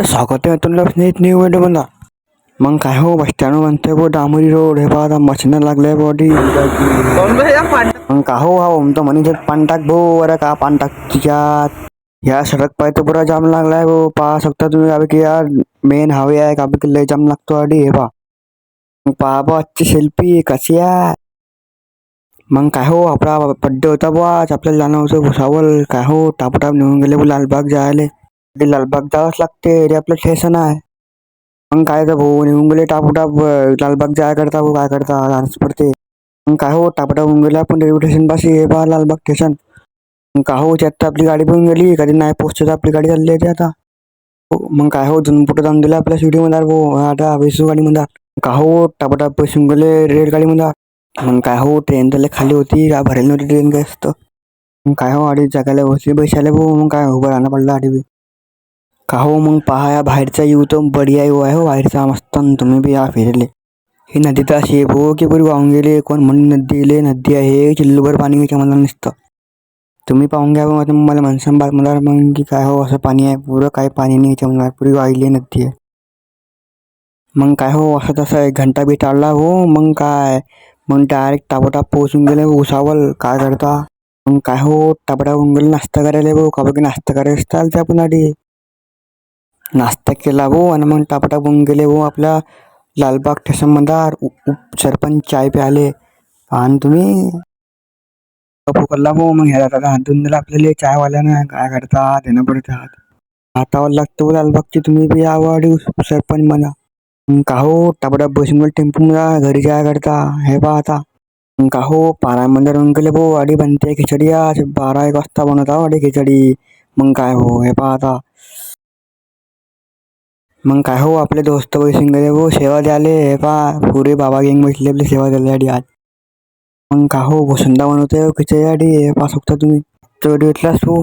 तर स्वागत आहे तुला स्नेहित न्यू व्हिडिओ बंदा मग काय हो बस स्टँड म्हणतोय बो डांबरी रोड हे पहा आता मशीन लागले बॉडी मग का हो हा तो म्हणे पान टाक भो अरे का पान टाक तिच्यात या सडक पाय तो पुरा जाम लागलाय भो पहा शकता तुम्ही अबे की यार मेन हायवे आहे का अबे लय जाम लागतो आडी हे पहा पहा बो आजची सेल्फी कशी आहे मग काय हो आपला बड्डे होता बो आज आपल्याला जाणं होतं भुसावळ काय हो टापटाप निघून गेले लालबाग जायले लालबाग जावंच लागते रे आपलं स्टेशन आहे मग काय तर भाऊ निघून गेले टापटाप लालबाग जाय करता भाऊ काय करता जाणंच पडते मग काय हो टापटाप होऊन गेले आपण रेल्वे स्टेशन पाशी हे पहा लालबाग स्टेशन मग का हो त्यात आपली गाडी पण गेली कधी नाही पोहोचते तर आपली गाडी चालली आहे आता मग काय हो जुन पुढे जाऊन दिला आपल्या सिटी मध्ये भाऊ आता वेसू गाडी मध्ये का हो टापटाप बसून गेले रेल गाडी मध्ये मग काय हो ट्रेन तर खाली होती का भरेल नव्हती ट्रेन काय असतं मग काय हो आधी जगायला बसली पैशाले भाऊ मग काय उभं राहणं पडलं आधी का हो मग पहा या बाहेरचा येऊ तो बढिया येऊ आहे हो बाहेरचा मस्त तुम्ही बी या फिरले ही नदी तर अशी आहे हो की पुरी वाहून गेले कोण म्हणून नदी नदी आहे चिल्लूभर पाणी घ्यायचं मला नसतं तुम्ही पाहून घ्या मग मला मनसम बात मला मग की काय हो असं पाणी आहे पुरं काही पाणी नाही याच्या मला पुरी वाहिली नदी आहे मग काय हो असं तसं 1 घंटा बी टाळला हो मग काय मग डायरेक्ट टापटाप पोहोचून गेले भुसावळ काय करता मग काय हो टापटाप होऊन गेले नाश्ता करायला भाऊ का बघ नाश्ता करायला चालते आपण आधी नाश्ता केला भाऊ आणि मग टापटाप होऊन गेले भाऊ आपल्या लालबाग स्टेशन मध्ये सरपंच चाय प्याले आणि तुम्ही करला भाऊ मग ह्याला हात धुवून दिला आपल्याला चायवाल्यानं काय करता देणं पडतात हातावर लागतो लालबागची तुम्ही बी आवडी सरपंच म्हणा का हो टापटाप बसून टेम्पो मध्ये घरी जाय करता हे पहा आता का हो पारामध्ये राहून गेले भाऊ वाडी बनते खिचडी आज 12-1 वाजता बनवता वाडी खिचडी मग काय हो हे पहा आता मग काय हो आपले दोस्त बसून गेले हो सेवा द्याले हे पहा पुरे बाबा गँग बसले आपली सेवा द्यायसाठी आज मग का हो वसंता बनवते खिचडी हे पहा शकता तुम्ही तो भेटलास हो